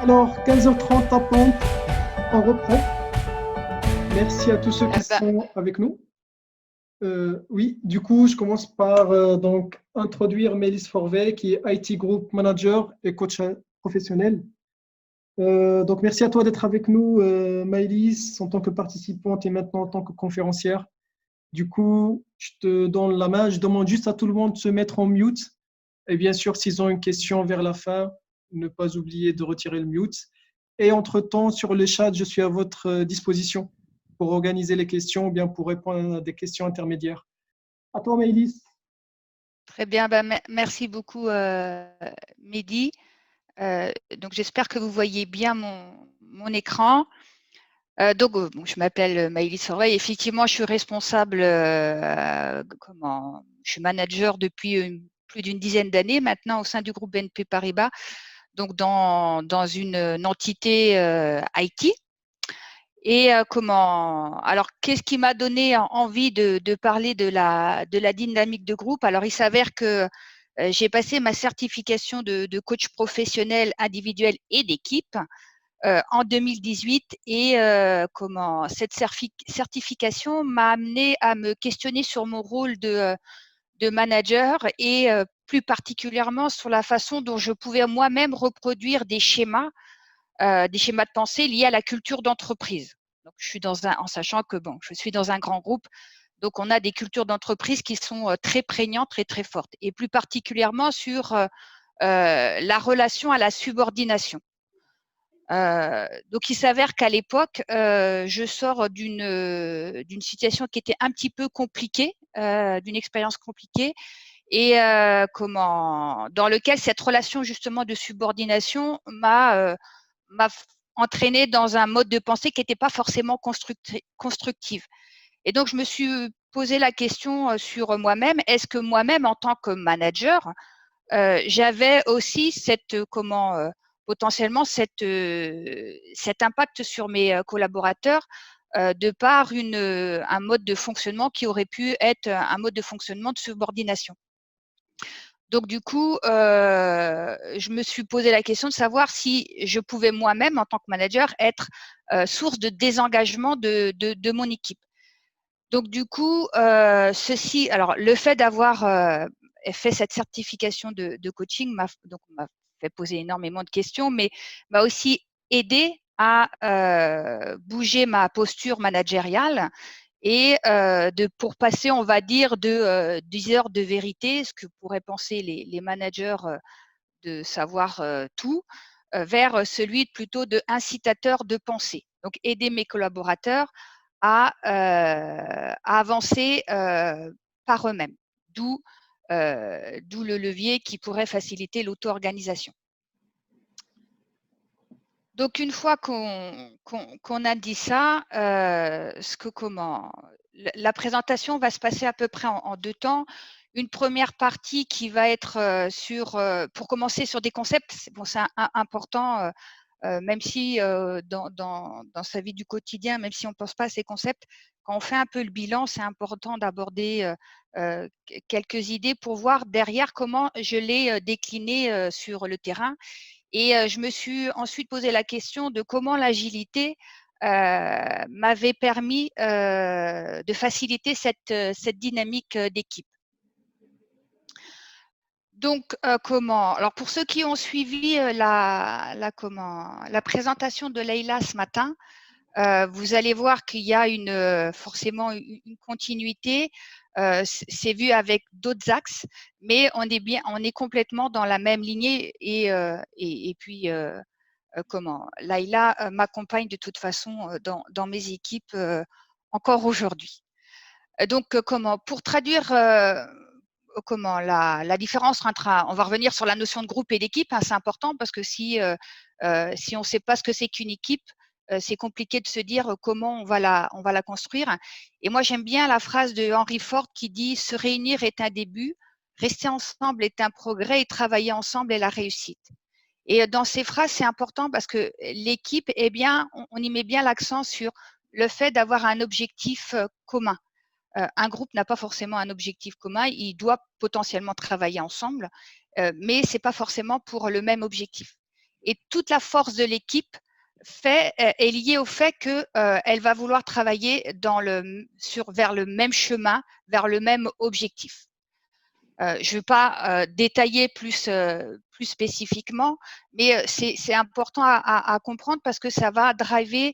Alors, 15h30 tapante, on reprend. Merci à tous ceux qui Ah bah, sont avec nous. Oui, du coup, je commence par donc introduire Mélis Forvet, qui est IT Group Manager et coach professionnel. Donc, merci à toi d'être avec nous, Maëlys, en tant que participante et maintenant en tant que conférencière. Du coup, je te donne la main. Je demande juste à tout le monde de se mettre en mute. Et bien sûr, s'ils ont une question vers la fin, ne pas oublier de retirer le mute. Et entre-temps, sur le chat, je suis à votre disposition pour organiser les questions ou bien pour répondre à des questions intermédiaires. À toi, Maëlys. très bien, merci beaucoup Mehdi. Donc j'espère que vous voyez bien mon écran. Bon, je m'appelle Maëlys Sorveil. Effectivement, je suis responsable, je suis manager depuis plus d'une dizaine d'années maintenant au sein du groupe BNP Paribas, donc dans une entité IT. Et alors, qu'est-ce qui m'a donné envie de parler de la dynamique de groupe? Alors, il s'avère que j'ai passé ma certification de coach professionnel individuel et d'équipe en 2018 et cette certification m'a amené à me questionner sur mon rôle de manager et plus particulièrement sur la façon dont je pouvais moi-même reproduire des schémas de pensée liés à la culture d'entreprise. Donc, je suis en sachant que je suis dans un grand groupe, donc on a des cultures d'entreprise qui sont très prégnantes, très très fortes, et plus particulièrement sur la relation à la subordination. Donc, il s'avère qu'à l'époque, je sors d'une situation qui était un petit peu compliquée, d'une expérience compliquée, et dans lequel cette relation justement de subordination m'a entraînée dans un mode de pensée qui n'était pas forcément constructif. Et donc, je me suis posé la question sur moi-même. Est-ce que moi-même, en tant que manager, j'avais aussi potentiellement cet impact sur mes collaborateurs de par un mode de fonctionnement qui aurait pu être un mode de fonctionnement de subordination. Donc, du coup, je me suis posé la question de savoir si je pouvais moi-même, en tant que manager, être source de désengagement de mon équipe. Donc, du coup, alors, le fait d'avoir fait cette certification de coaching m'a fait poser énormément de questions, mais m'a aussi aidé à bouger ma posture managériale et pour passer, on va dire, de 10 heures de vérité, ce que pourraient penser les managers de savoir tout, vers celui plutôt de incitateur de pensée. Donc, aider mes collaborateurs à avancer par eux-mêmes, d'où le levier qui pourrait faciliter l'auto-organisation. Donc, une fois qu'on a dit ça, la présentation va se passer à peu près en deux temps. Une première partie qui va être pour commencer sur des concepts. Bon, c'est important, même si dans sa vie du quotidien, même si on ne pense pas à ces concepts, quand on fait un peu le bilan, c'est important d'aborder quelques idées pour voir derrière comment je l'ai décliné sur le terrain. Et je me suis ensuite posé la question de comment l'agilité m'avait permis de faciliter cette dynamique d'équipe. Donc, alors pour ceux qui ont suivi la présentation de Leïla ce matin, vous allez voir qu'il y a forcément une continuité. C'est vu avec d'autres axes, mais on est complètement dans la même lignée. Et puis, Laïla m'accompagne de toute façon dans mes équipes encore aujourd'hui. Donc, pour traduire la différence entre on va revenir sur la notion de groupe et d'équipe, hein, c'est important parce que si on ne sait pas ce que c'est qu'une équipe, c'est compliqué de se dire comment on va la construire. Et moi, j'aime bien la phrase de Henry Ford qui dit « Se réunir est un début, rester ensemble est un progrès et travailler ensemble est la réussite ». Et dans ces phrases, c'est important parce que l'équipe, eh bien, on y met bien l'accent sur le fait d'avoir un objectif commun. Un groupe n'a pas forcément un objectif commun, il doit potentiellement travailler ensemble, mais ce n'est pas forcément pour le même objectif. Et toute la force de l'équipe est liée au fait qu'elle va vouloir travailler vers le même chemin, vers le même objectif. Je ne vais pas détailler plus spécifiquement, mais c'est important à comprendre parce que ça va driver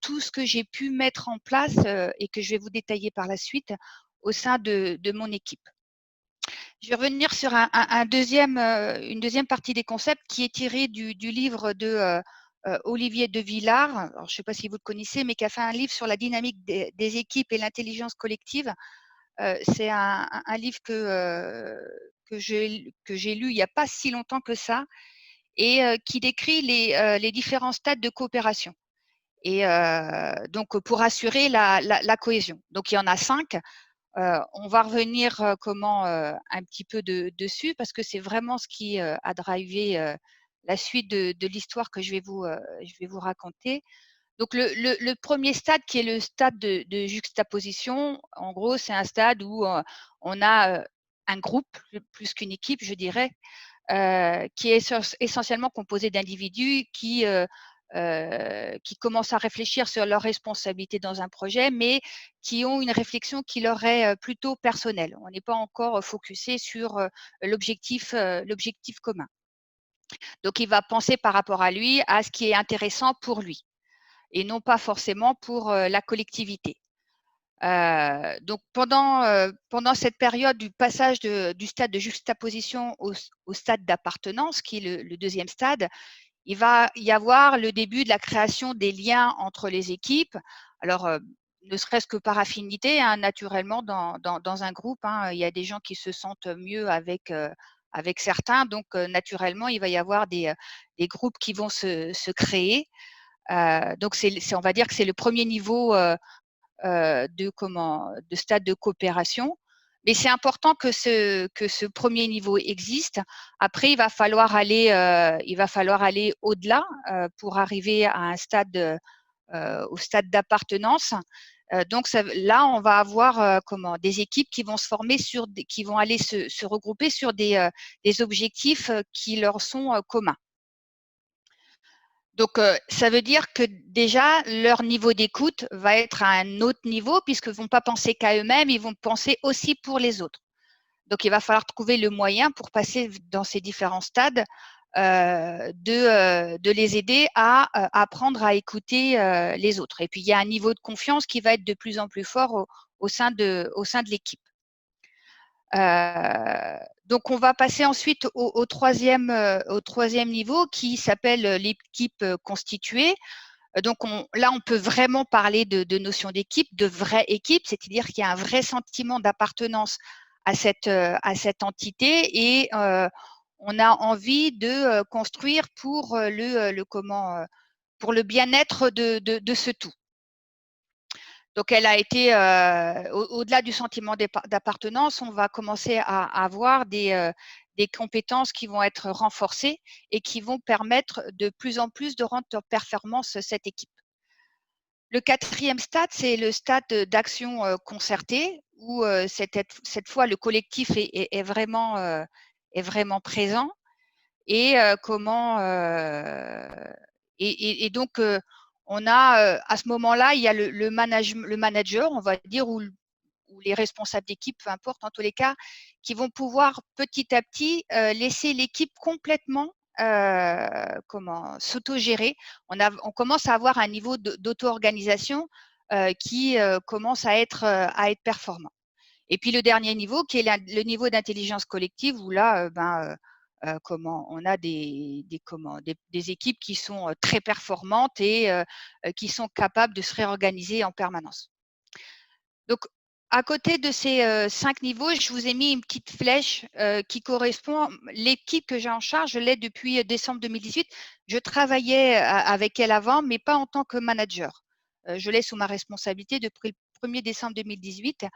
tout ce que j'ai pu mettre en place et que je vais vous détailler par la suite au sein de mon équipe. Je vais revenir sur une deuxième partie des concepts qui est tirée du livre de Olivier de Villard. Alors, je ne sais pas si vous le connaissez, mais qui a fait un livre sur la dynamique des équipes et l'intelligence collective. C'est un livre que j'ai lu il n'y a pas si longtemps que ça et qui décrit les différents stades de coopération. Et donc, pour assurer la cohésion. Donc, il y en a 5. On va revenir un petit peu dessus parce que c'est vraiment ce qui a drivé la suite de l'histoire que je vais vous raconter. Donc, le premier stade qui est le stade de juxtaposition, en gros, c'est un stade où on a un groupe, plus qu'une équipe, je dirais, qui est essentiellement composé d'individus qui commencent à réfléchir sur leurs responsabilités dans un projet, mais qui ont une réflexion qui leur est plutôt personnelle. On n'est pas encore focusé sur l'objectif commun. Donc, il va penser par rapport à lui, à ce qui est intéressant pour lui, et non pas forcément pour la collectivité. Donc, pendant cette période du passage du stade de juxtaposition au stade d'appartenance, qui est le deuxième stade, il va y avoir le début de la création des liens entre les équipes. Alors, ne serait-ce que par affinité, hein, naturellement, dans un groupe, hein, il y a des gens qui se sentent mieux avec certains. Donc, naturellement, il va y avoir des groupes qui vont se créer. Donc, on va dire que c'est le premier niveau de stade de coopération. Mais c'est important que ce premier niveau existe. Après, il va falloir aller au-delà pour arriver à un stade, au stade d'appartenance. Donc là, on va avoir des équipes qui vont se former qui vont aller se regrouper sur des objectifs qui leur sont communs. Donc, ça veut dire que déjà, leur niveau d'écoute va être à un autre niveau puisqu'ils ne vont pas penser qu'à eux-mêmes, ils vont penser aussi pour les autres. Donc, il va falloir trouver le moyen pour passer dans ces différents stades de les aider à apprendre à écouter les autres. Et puis, il y a un niveau de confiance qui va être de plus en plus fort au sein de l'équipe. Donc, on va passer ensuite au troisième niveau qui s'appelle l'équipe constituée. Donc, là, on peut vraiment parler de notion d'équipe, de vraie équipe, c'est-à-dire qu'il y a un vrai sentiment d'appartenance à cette entité et on a envie de construire pour le bien-être de ce tout. Donc, elle a été, au-delà du sentiment d'appartenance, on va commencer à avoir des compétences qui vont être renforcées et qui vont permettre de plus en plus de rendre en performance cette équipe. Le quatrième stade, c'est le stade d'action concertée, où cette fois, le collectif est vraiment présent. Et donc, on a à ce moment-là, il y a le manager, on va dire, ou les responsables d'équipe, peu importe, en tous les cas, qui vont pouvoir petit à petit laisser l'équipe complètement s'autogérer. On commence à avoir un niveau d'auto-organisation qui commence à être performant. Et puis le dernier niveau, qui est le niveau d'intelligence collective, où là, on a des équipes qui sont très performantes et qui sont capables de se réorganiser en permanence. Donc, à côté de ces 5 niveaux, je vous ai mis une petite flèche qui correspond. L'équipe que j'ai en charge, je l'ai depuis décembre 2018. Je travaillais avec elle avant, mais pas en tant que manager. Je l'ai sous ma responsabilité depuis le 1er décembre 2018.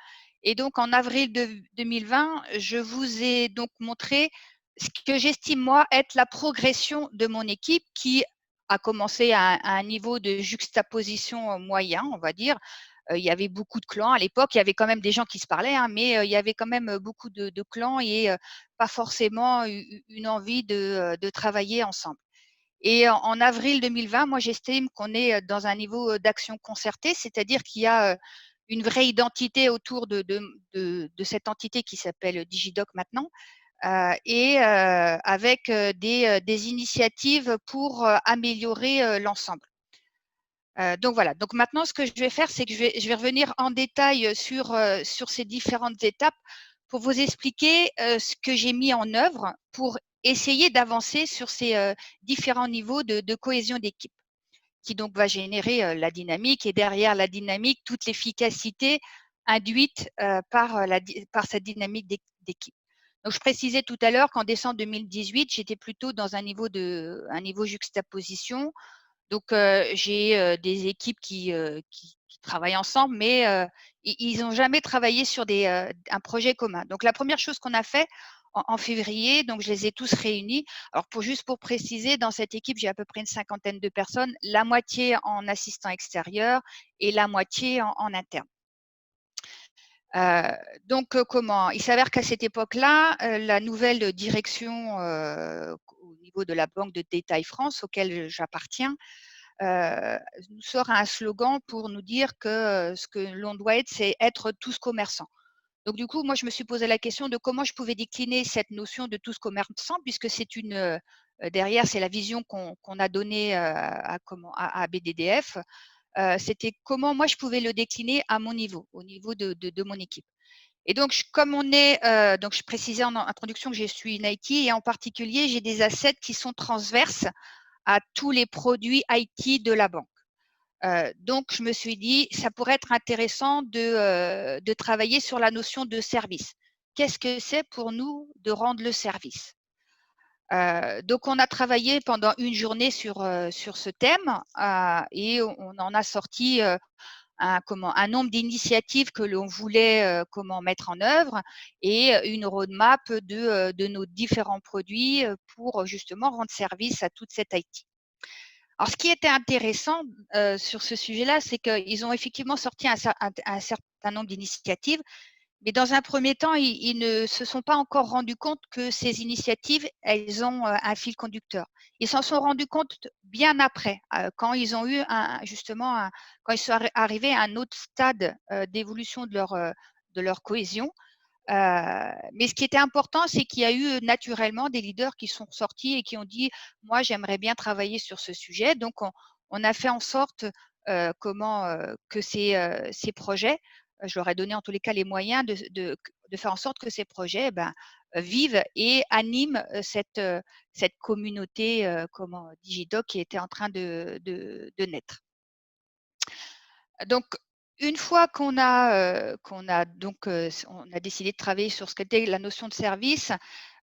Et donc, en avril 2020, je vous ai donc montré ce que j'estime, moi, être la progression de mon équipe qui a commencé à un niveau de juxtaposition moyen, on va dire. Il y avait beaucoup de clans à l'époque. Il y avait quand même des gens qui se parlaient, hein, mais il y avait quand même beaucoup de clans et pas forcément une envie de travailler ensemble. Et en avril 2020, moi, j'estime qu'on est dans un niveau d'action concertée, c'est-à-dire qu'il y a une vraie identité autour de cette entité qui s'appelle Digidoc maintenant, et avec des initiatives pour améliorer l'ensemble. Donc voilà, donc maintenant ce que je vais faire, c'est que je vais revenir en détail sur ces différentes étapes pour vous expliquer ce que j'ai mis en œuvre pour essayer d'avancer sur ces différents niveaux de cohésion d'équipe, qui donc va générer la dynamique, et derrière la dynamique, toute l'efficacité induite par cette dynamique d'équipe. Donc je précisais tout à l'heure qu'en décembre 2018, j'étais plutôt dans un niveau juxtaposition. Donc j'ai des équipes qui travaillent ensemble, mais ils n'ont jamais travaillé sur un projet commun. Donc la première chose qu'on a fait en février, donc je les ai tous réunis. Alors juste pour préciser, dans cette équipe, j'ai à peu près une cinquantaine de personnes, la moitié en assistant extérieur et la moitié en interne. Donc comment? Il s'avère qu'à cette époque-là, la nouvelle direction au niveau de la Banque de détail France, auquel j'appartiens, nous sort un slogan pour nous dire que ce que l'on doit être, c'est être tous commerçants. Donc du coup, moi, je me suis posé la question de comment je pouvais décliner cette notion de tous commerçants, puisque c'est derrière, c'est la vision qu'on a donnée à BDDF. C'était comment moi je pouvais le décliner à mon niveau, au niveau de mon équipe. Et donc, comme donc je précisais en introduction que je suis une IT, et en particulier, j'ai des assets qui sont transverses à tous les produits IT de la banque. Donc, je me suis dit, ça pourrait être intéressant de travailler sur la notion de service. Qu'est-ce que c'est pour nous de rendre le service? Donc, on a travaillé pendant une journée sur ce thème et on en a sorti un nombre d'initiatives que l'on voulait mettre en œuvre, et une roadmap de nos différents produits pour justement rendre service à toute cette IT. Alors, ce qui était intéressant sur ce sujet-là, c'est qu'ils ont effectivement sorti un certain nombre d'initiatives, mais dans un premier temps, ils ne se sont pas encore rendus compte que ces initiatives, elles ont un fil conducteur. Ils s'en sont rendus compte bien après, quand ils ont eu quand ils sont arrivés à un autre stade d'évolution de leur cohésion. Mais ce qui était important, c'est qu'il y a eu naturellement des leaders qui sont sortis et qui ont dit « Moi, j'aimerais bien travailler sur ce sujet ». Donc, on a fait en sorte que ces projets, je leur ai donné en tous les cas les moyens de faire en sorte que ces projets vivent et animent cette communauté Digidoc qui était en train de naître. Donc, une fois qu'on a décidé de travailler sur ce qu'était la notion de service,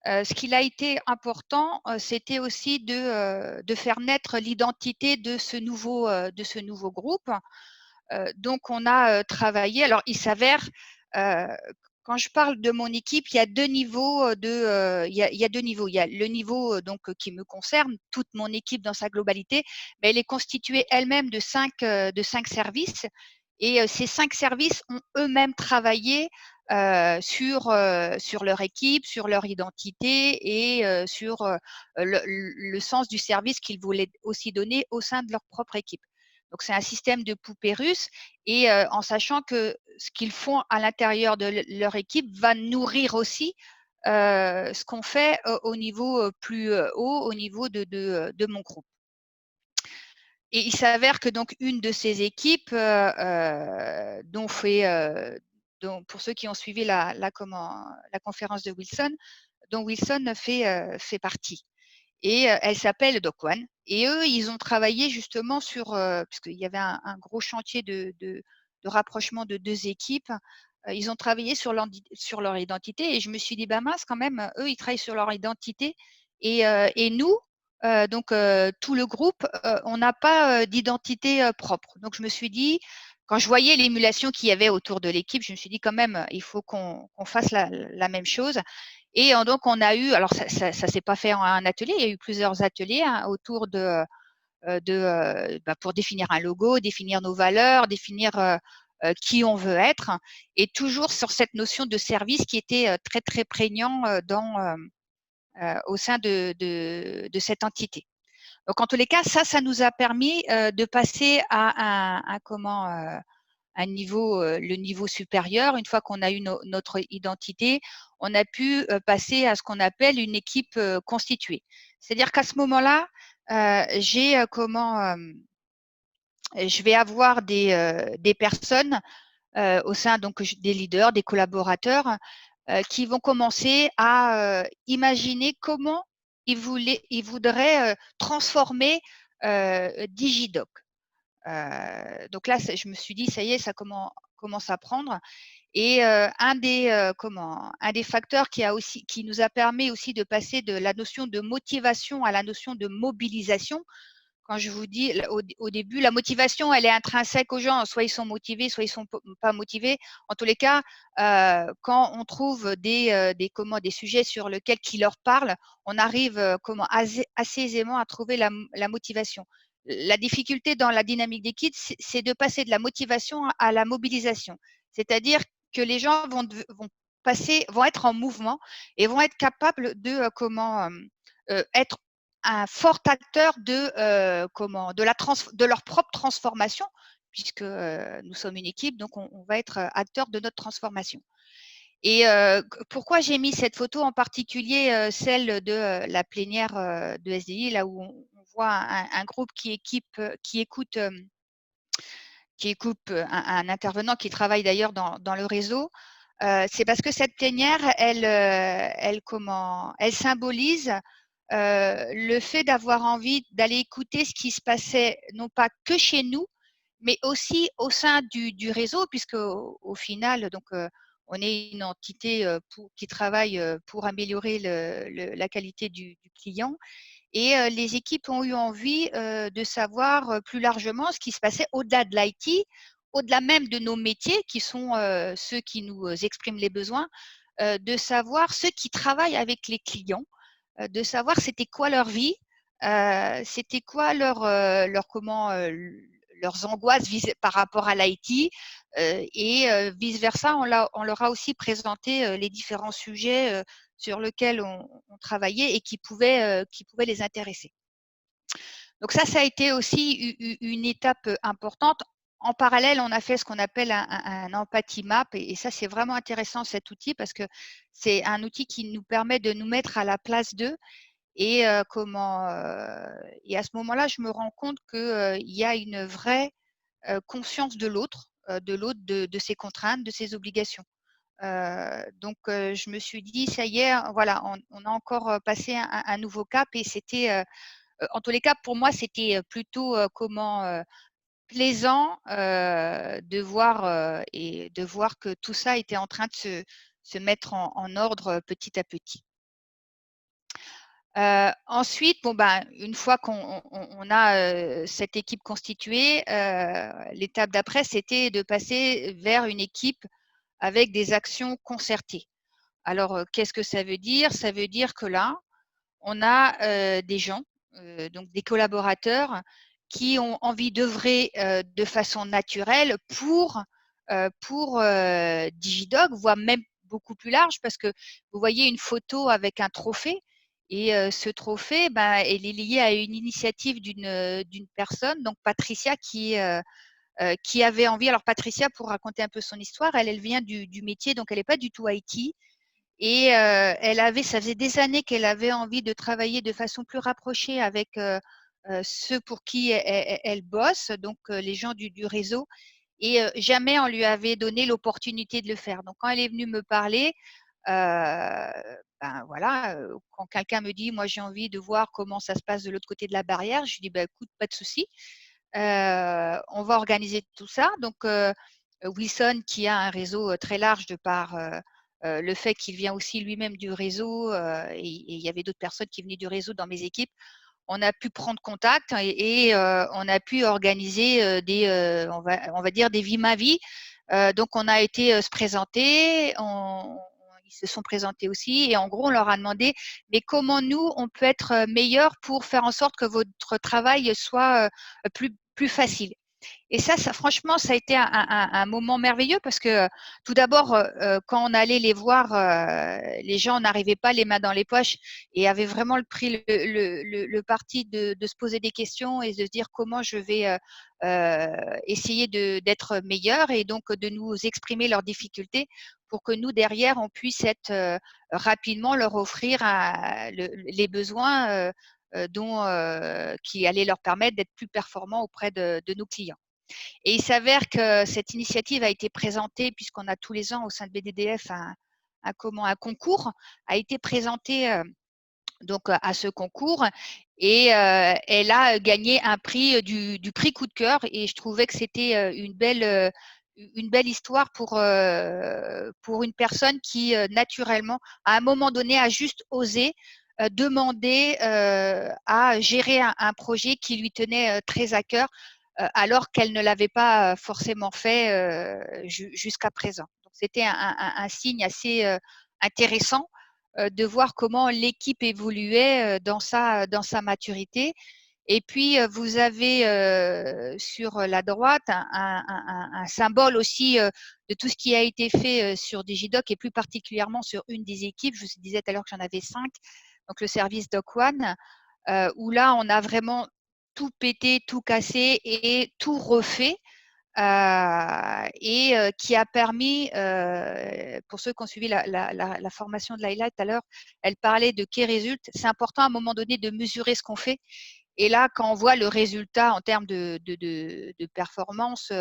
ce qu'il a été important, c'était aussi de faire naître l'identité de ce nouveau groupe. Donc, on a travaillé. Alors, il s'avère, quand je parle de mon équipe, il y a deux niveaux il y a deux niveaux. Il y a le niveau qui me concerne, toute mon équipe dans sa globalité, mais elle est constituée elle-même de cinq services. Et ces 5 services ont eux-mêmes travaillé sur leur équipe, sur leur identité et sur le sens du service qu'ils voulaient aussi donner au sein de leur propre équipe. Donc, c'est un système de poupée russe, et en sachant que ce qu'ils font à l'intérieur de leur équipe va nourrir aussi ce qu'on fait au niveau plus haut, au niveau de mon groupe. Et il s'avère que donc une de ces équipes, dont pour ceux qui ont suivi la conférence de Wilson, dont Wilson fait partie. Et elle s'appelle DocOne. Et eux, ils ont travaillé justement puisqu'il y avait un gros chantier de rapprochement de 2 équipes, ils ont travaillé sur leur identité, et je me suis dit: «Bah mince quand même, eux, ils travaillent sur leur identité, et nous, tout le groupe, on n'a pas d'identité propre». Donc je me suis dit, quand je voyais l'émulation qu'il y avait autour de l'équipe, je me suis dit: «Quand même, il faut qu'on fasse la même chose». Et donc on a eu, alors ça s'est pas fait en un atelier, il y a eu plusieurs ateliers autour pour définir un logo, définir nos valeurs, définir qui on veut être, et toujours sur cette notion de service qui était très très prégnant au sein de cette entité. Donc, en tous les cas, ça nous a permis de passer à un niveau, le niveau supérieur. Une fois qu'on a eu notre identité, on a pu passer à ce qu'on appelle une équipe constituée. C'est-à-dire qu'à ce moment-là, je vais avoir des personnes au sein donc des leaders, des collaborateurs qui vont commencer à imaginer comment ils voudraient transformer Digidoc. Donc là, je me suis dit, ça y est, ça commence à prendre. Et un des facteurs qui nous a permis aussi de passer de la notion de motivation à la notion de mobilisation. Quand je vous dis au début, la motivation, elle est intrinsèque aux gens. Soit ils sont motivés, soit ils sont pas motivés. En tous les cas, quand on trouve des sujets sur lesquels qui leur parlent, on arrive assez aisément à trouver la motivation. La difficulté dans la dynamique d'équipe, c'est de passer de la motivation à la mobilisation. C'est-à-dire que les gens vont être en mouvement et vont être capables de être un fort acteur de leur propre transformation, puisque nous sommes une équipe, donc on va être acteur de notre transformation. Et pourquoi j'ai mis cette photo en particulier, celle de la plénière de SDI, là où on voit un groupe qui écoute un intervenant qui travaille d'ailleurs dans le réseau. C'est parce que cette plénière, elle symbolise le fait d'avoir envie d'aller écouter ce qui se passait, non pas que chez nous, mais aussi au sein du réseau, puisque au final, donc, on est une entité qui travaille pour améliorer la qualité du client. Et les équipes ont eu envie de savoir plus largement ce qui se passait au-delà de l'IT, au-delà même de nos métiers, qui sont ceux qui nous expriment les besoins, de savoir ceux qui travaillent avec les clients, de savoir c'était quoi leur vie, c'était quoi leurs angoisses par rapport à l'IT, et vice-versa, on leur a aussi présenté les différents sujets sur lesquels on travaillait et qui pouvaient les intéresser. Donc ça a été aussi une étape importante. En parallèle, on a fait ce qu'on appelle un empathy map, et ça, c'est vraiment intéressant, cet outil, parce que c'est un outil qui nous permet de nous mettre à la place d'eux. Et et à ce moment-là, je me rends compte qu'il y a une vraie conscience de l'autre, de ses contraintes, de ses obligations. Donc, je me suis dit, ça y est, voilà, on a encore passé un nouveau cap, et c'était, en tous les cas, pour moi, c'était plutôt plaisant de voir que tout ça était en train de se mettre en ordre petit à petit. Ensuite, une fois qu'on a cette équipe constituée, l'étape d'après, c'était de passer vers une équipe avec des actions concertées. Alors, qu'est-ce que ça veut dire? Ça veut dire que là, on a des gens, donc des collaborateurs qui ont envie d'œuvrer de façon naturelle pour Digidog, voire même beaucoup plus large, parce que vous voyez une photo avec un trophée, et ce trophée, il est lié à une initiative d'une personne, donc Patricia, qui avait envie. Alors Patricia, pour raconter un peu son histoire, elle vient du métier, donc elle n'est pas du tout IT. Et ça faisait des années qu'elle avait envie de travailler de façon plus rapprochée avec ceux pour qui elle bosse, donc les gens du réseau. Et jamais on lui avait donné l'opportunité de le faire. Donc, quand elle est venue me parler, voilà, quand quelqu'un me dit, moi j'ai envie de voir comment ça se passe de l'autre côté de la barrière, je lui dis, écoute, pas de souci, on va organiser tout ça. Donc, Wilson, qui a un réseau très large de par le fait qu'il vient aussi lui-même du réseau, et il y avait d'autres personnes qui venaient du réseau dans mes équipes, on a pu prendre contact, et on a pu organiser on va dire des vies ma vie. Donc, on a été se présenter, ils se sont présentés aussi, et en gros, on leur a demandé, mais comment nous, on peut être meilleurs pour faire en sorte que votre travail soit plus facile. Et ça, franchement, ça a été un moment merveilleux parce que tout d'abord, quand on allait les voir, les gens n'arrivaient pas les mains dans les poches et avaient vraiment pris le parti de se poser des questions et de se dire comment je vais essayer d'être meilleur et donc de nous exprimer leurs difficultés pour que nous, derrière, on puisse être rapidement leur offrir les besoins qui allaient leur permettre d'être plus performants auprès de nos clients. Et il s'avère que cette initiative a été présentée, puisqu'on a tous les ans au sein de BDDF un concours, a été présentée donc à ce concours et elle a gagné un prix du prix coup de cœur et je trouvais que c'était une belle histoire pour une personne qui naturellement à un moment donné a juste osé demander à gérer un projet qui lui tenait très à cœur alors qu'elle ne l'avait pas forcément fait jusqu'à présent. Donc c'était un signe assez intéressant de voir comment l'équipe évoluait dans sa maturité. Et puis, vous avez sur la droite un symbole aussi de tout ce qui a été fait sur Digidoc et plus particulièrement sur une des équipes. Je vous disais tout à l'heure que j'en avais 5, donc le service Doc One, où là, on a vraiment tout pété, tout cassé et tout refait. Et qui a permis, pour ceux qui ont suivi la formation de Laïla tout à l'heure, elle parlait de key result. C'est important à un moment donné de mesurer ce qu'on fait. Et là, quand on voit le résultat en termes de performance,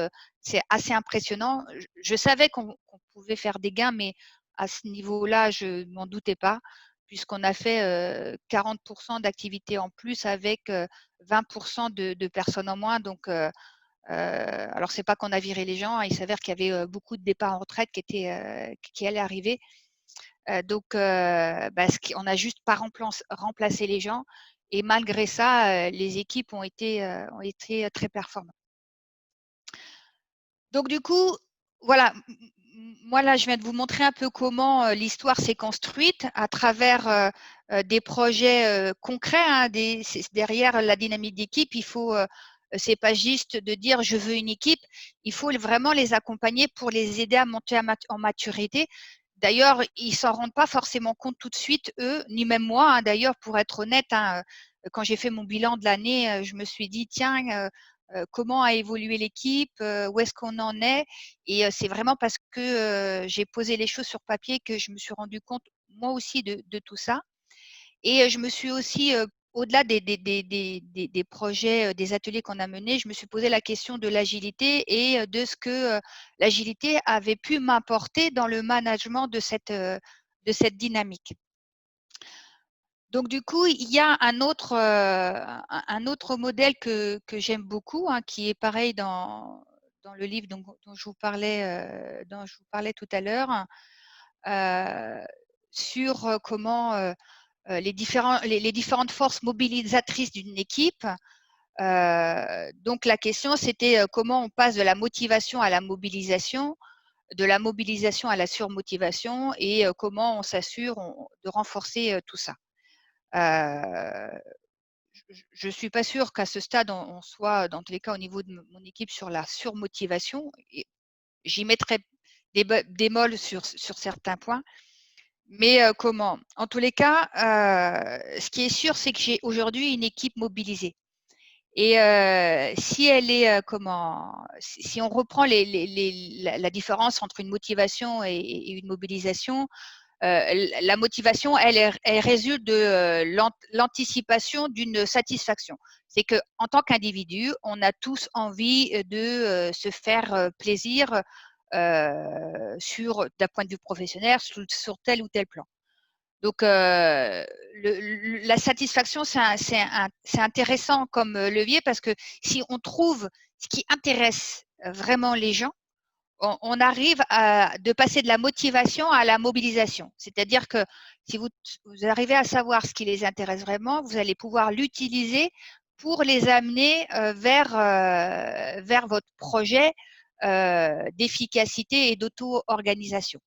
c'est assez impressionnant. Je savais qu'on pouvait faire des gains, mais à ce niveau-là, je ne m'en doutais pas, puisqu'on a fait 40% d'activité en plus avec 20% de personnes en moins. Donc, alors, c'est pas qu'on a viré les gens, hein, il s'avère qu'il y avait beaucoup de départs en retraite qui allaient arriver. Donc, on n'a juste pas remplacé les gens. Et malgré ça, les équipes ont été très performantes. Donc, du coup, voilà, moi là, je viens de vous montrer un peu comment l'histoire s'est construite à travers des projets concrets. Hein, derrière la dynamique d'équipe, il faut, c'est pas juste de dire je veux une équipe, il faut vraiment les accompagner pour les aider à monter en maturité. D'ailleurs, ils s'en rendent pas forcément compte tout de suite, eux, ni même moi. Hein, d'ailleurs, pour être honnête, hein, quand j'ai fait mon bilan de l'année, je me suis dit tiens, comment a évolué l'équipe, où est-ce qu'on en est. Et c'est vraiment parce que j'ai posé les choses sur papier que je me suis rendu compte, moi aussi, de tout ça. Et je me suis aussi, au-delà des projets, des ateliers qu'on a menés, je me suis posé la question de l'agilité et de ce que l'agilité avait pu m'apporter dans le management de cette dynamique. Donc, du coup, il y a un autre modèle que j'aime beaucoup, hein, qui est pareil dans le livre dont je vous parlais tout à l'heure, sur comment les différentes forces mobilisatrices d'une équipe. Donc, la question, c'était comment on passe de la motivation à la mobilisation, de la mobilisation à la surmotivation et comment on s'assure de renforcer tout ça. Je ne suis pas sûre qu'à ce stade, on soit, dans tous les cas, au niveau de mon équipe, sur la surmotivation. J'y mettrai des bémols sur certains points. Mais comment? En tous les cas, ce qui est sûr, c'est que j'ai aujourd'hui une équipe mobilisée. Et si elle est si on reprend la différence entre une motivation et une mobilisation, la motivation, elle résulte de l'anticipation d'une satisfaction. C'est que en tant qu'individu, on a tous envie de se faire plaisir d'un point de vue professionnel sur tel ou tel plan. Donc, la satisfaction, c'est intéressant comme levier parce que si on trouve ce qui intéresse vraiment les gens, on arrive de passer de la motivation à la mobilisation. C'est-à-dire que si vous arrivez à savoir ce qui les intéresse vraiment, vous allez pouvoir l'utiliser pour les amener vers votre projet d'efficacité et d'auto-organisation.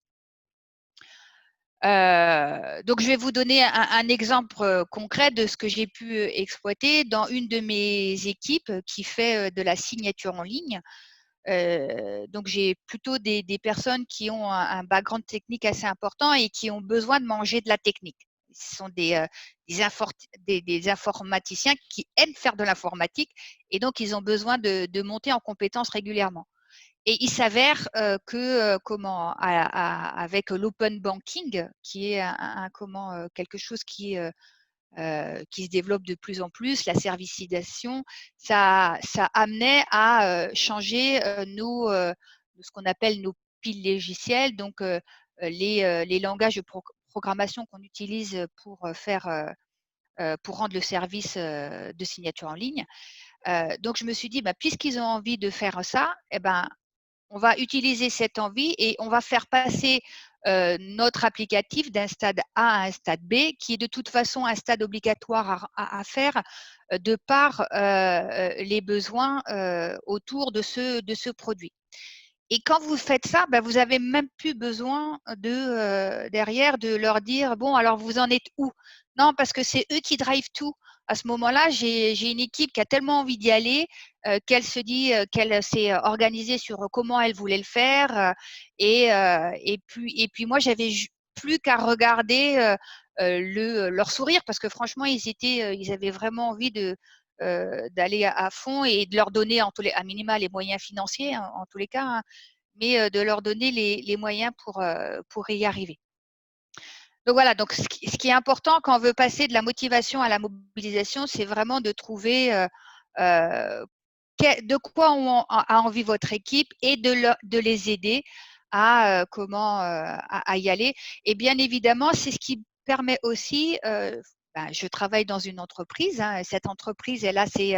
Donc, je vais vous donner un exemple concret de ce que j'ai pu exploiter dans une de mes équipes qui fait de la signature en ligne. Donc, j'ai plutôt des personnes qui ont un background technique assez important et qui ont besoin de manger de la technique. Ce sont des informaticiens qui aiment faire de l'informatique et donc ils ont besoin de monter en compétences régulièrement. Et il s'avère que avec l'open banking, qui est quelque chose qui se développe de plus en plus, la servicisation, ça amenait à changer ce qu'on appelle nos piles logicielles, donc les langages de programmation qu'on utilise pour rendre le service de signature en ligne. Donc je me suis dit, bah, puisqu'ils ont envie de faire ça, eh ben, on va utiliser cette envie et on va faire passer notre applicatif d'un stade A à un stade B, qui est de toute façon un stade obligatoire à faire de par les besoins autour de ce produit. Et quand vous faites ça, ben, vous n'avez même plus besoin derrière de leur dire, bon, alors vous en êtes où? Non, parce que c'est eux qui drivent tout. À ce moment-là, j'ai une équipe qui a tellement envie d'y aller qu'elle se dit qu'elle s'est organisée sur comment elle voulait le faire. Et puis moi, j'avais plus qu'à regarder leur sourire parce que franchement, ils avaient vraiment envie d'aller à fond et de leur donner à minima les moyens financiers, hein, en tous les cas, hein, mais de leur donner les moyens pour y arriver. Donc voilà, donc ce qui est important quand on veut passer de la motivation à la mobilisation, c'est vraiment de trouver de quoi a envie votre équipe et de les aider à y aller. Et bien évidemment, c'est ce qui permet aussi, je travaille dans une entreprise, hein, cette entreprise, elle a ses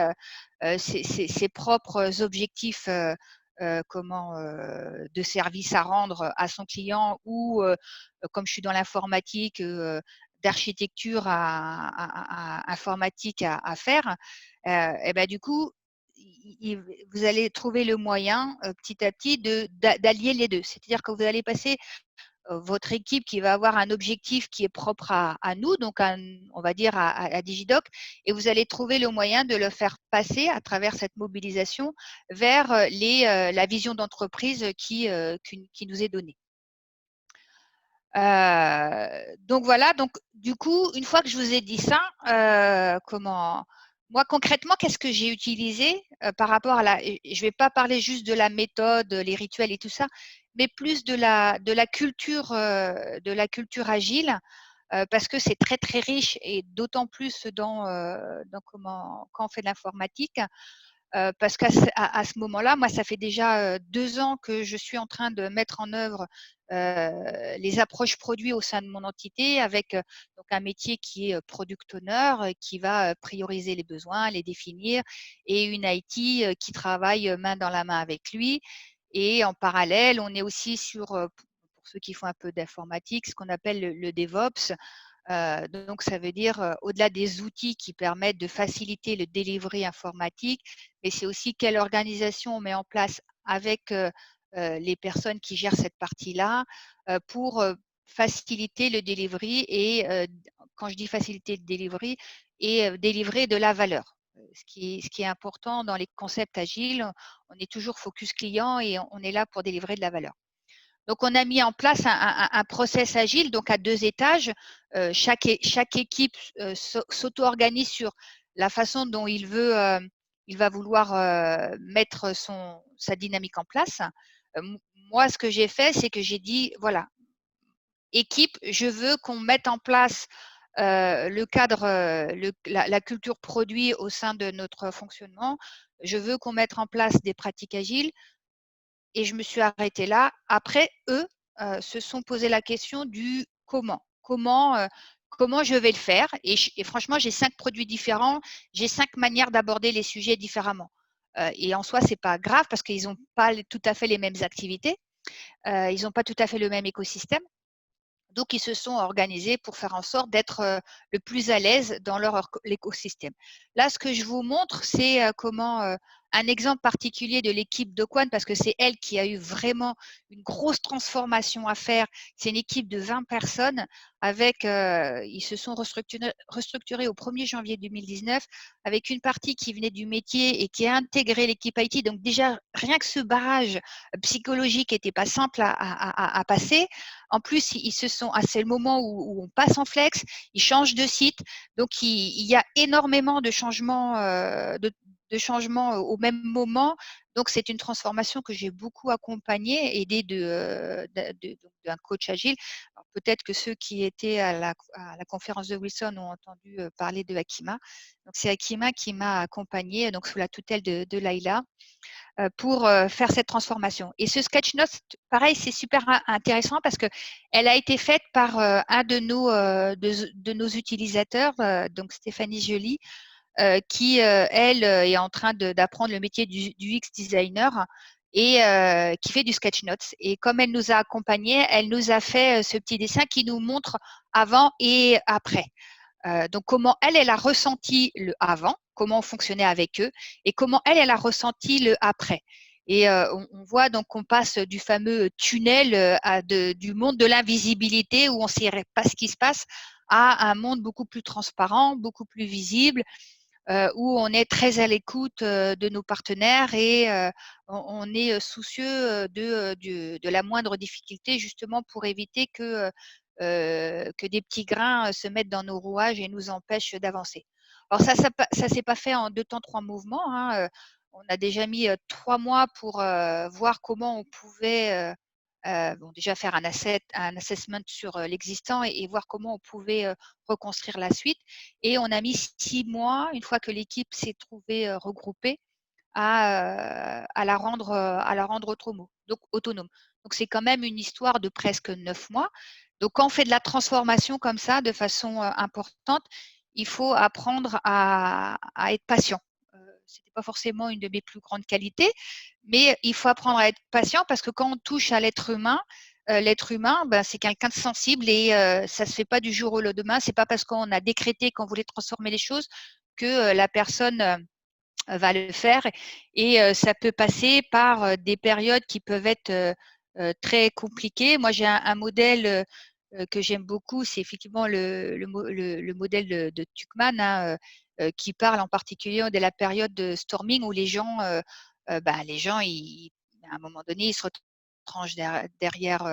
propres objectifs de service à rendre à son client ou comme je suis dans l'informatique, d'architecture informatique à faire, et ben du coup, vous allez trouver le moyen petit à petit d'allier les deux. C'est-à-dire que vous allez passer votre équipe qui va avoir un objectif qui est propre à nous, donc on va dire à Digidoc, et vous allez trouver le moyen de le faire passer à travers cette mobilisation vers la vision d'entreprise qui nous est donnée. Donc voilà, donc du coup, une fois que je vous ai dit ça, moi concrètement, qu'est-ce que j'ai utilisé par rapport je ne vais pas parler juste de la méthode, les rituels et tout ça, mais plus de la culture agile, parce que c'est très très riche et d'autant plus quand on fait de l'informatique. Parce qu'à ce moment-là, moi, ça fait déjà 2 ans que je suis en train de mettre en œuvre les approches produits au sein de mon entité avec donc un métier qui est product owner, qui va prioriser les besoins, les définir, et une IT qui travaille main dans la main avec lui. Et en parallèle, on est aussi pour ceux qui font un peu d'informatique, ce qu'on appelle le DevOps. Donc, ça veut dire, au-delà des outils qui permettent de faciliter le delivery informatique, mais c'est aussi quelle organisation on met en place avec les personnes qui gèrent cette partie-là pour faciliter le delivery et, quand je dis faciliter le delivery, et délivrer de la valeur. Ce qui est important dans les concepts agiles, on est toujours focus client et on est là pour délivrer de la valeur. Donc, on a mis en place un process agile, donc à 2 étages. Chaque équipe s'auto-organise sur la façon dont il va vouloir mettre sa dynamique en place. Moi, ce que j'ai fait, c'est que j'ai dit, voilà, équipe, je veux qu'on mette en place le cadre, la culture produit au sein de notre fonctionnement. Je veux qu'on mette en place des pratiques agiles. Et je me suis arrêtée là. Après, eux se sont posé la question du comment. Comment je vais le faire. Et franchement, j'ai 5 produits différents. J'ai 5 manières d'aborder les sujets différemment. Et en soi, ce n'est pas grave parce qu'ils n'ont pas tout à fait les mêmes activités. Ils n'ont pas tout à fait le même écosystème. Donc, ils se sont organisés pour faire en sorte d'être le plus à l'aise dans leur écosystème. Là, ce que je vous montre, c'est comment un exemple particulier de l'équipe d'Okwon parce que c'est elle qui a eu vraiment une grosse transformation à faire. C'est une équipe de 20 personnes avec, ils se sont restructurés au 1er janvier 2019 avec une partie qui venait du métier et qui a intégré l'équipe IT. Donc déjà, rien que ce barrage psychologique n'était pas simple à passer. En plus, ils se sont, c'est le moment où on passe en flex, ils changent de site. Donc, il y a énormément de changements, de changements au même moment. Donc, c'est une transformation que j'ai beaucoup accompagnée, aidée d'un coach agile. Peut-être que ceux qui étaient à la conférence de Wilson ont entendu parler de Akima. Donc, c'est Akima qui m'a accompagnée, donc sous la tutelle de Laila, pour faire cette transformation. Et ce sketch note, pareil, c'est super intéressant parce que elle a été faite par un de nos utilisateurs, donc Stéphanie Joly, qui, elle, est en train d'apprendre le métier du UX designer et qui fait du sketch notes. Et comme elle nous a accompagnés, elle nous a fait ce petit dessin qui nous montre avant et après. Donc, comment elle a ressenti le avant, comment on fonctionnait avec eux, et comment elle a ressenti le après. Et on voit donc qu'on passe du fameux tunnel du monde de l'invisibilité où on ne sait pas ce qui se passe à un monde beaucoup plus transparent, beaucoup plus visible, où on est très à l'écoute de nos partenaires et on est soucieux de la moindre difficulté justement pour éviter que des petits grains se mettent dans nos rouages et nous empêchent d'avancer. Alors ça s'est pas fait en 2 temps, 3 mouvements, hein. On a déjà mis 3 mois pour voir comment on pouvait bon, déjà faire un assessment sur l'existant et voir comment on pouvait reconstruire la suite. Et on a mis 6 mois, une fois que l'équipe s'est trouvée regroupée, à la rendre autonome. Donc, c'est quand même une histoire de presque 9 mois. Donc, quand on fait de la transformation comme ça, de façon importante, il faut apprendre à être patient. Ce n'était pas forcément une de mes plus grandes qualités, mais il faut apprendre à être patient parce que quand on touche à l'être humain, ben, c'est quelqu'un de sensible et ça ne se fait pas du jour au lendemain. Ce n'est pas parce qu'on a décrété qu'on voulait transformer les choses que la personne va le faire. Et ça peut passer par des périodes qui peuvent être très compliquées. Moi, j'ai un modèle que j'aime beaucoup, c'est effectivement le modèle de Tuckman, hein, qui parle en particulier de la période de storming où les gens, à un moment donné, ils se retranchent derrière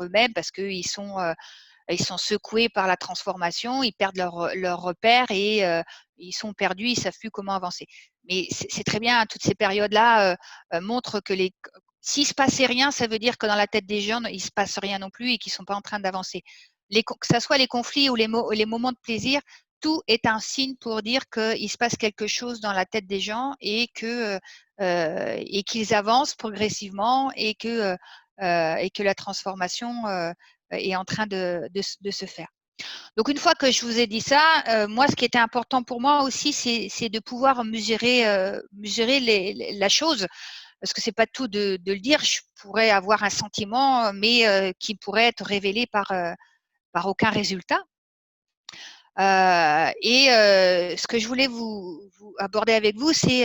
eux-mêmes parce ils sont secoués par la transformation, ils perdent leur repère et ils sont perdus, ils ne savent plus comment avancer. Mais c'est très bien, toutes ces périodes-là montrent que s'il ne se passait rien, ça veut dire que dans la tête des gens, il ne se passe rien non plus et qu'ils ne sont pas en train d'avancer. Que ce soit les conflits ou les moments de plaisir, tout est un signe pour dire qu'il se passe quelque chose dans la tête des gens et qu'ils avancent progressivement et que la transformation est en train de se faire. Donc, une fois que je vous ai dit ça, moi, ce qui était important pour moi aussi, c'est de pouvoir mesurer la chose, parce que c'est pas tout de le dire. Je pourrais avoir un sentiment, mais qui pourrait être révélé par aucun résultat. Ce que je voulais vous aborder avec vous, c'est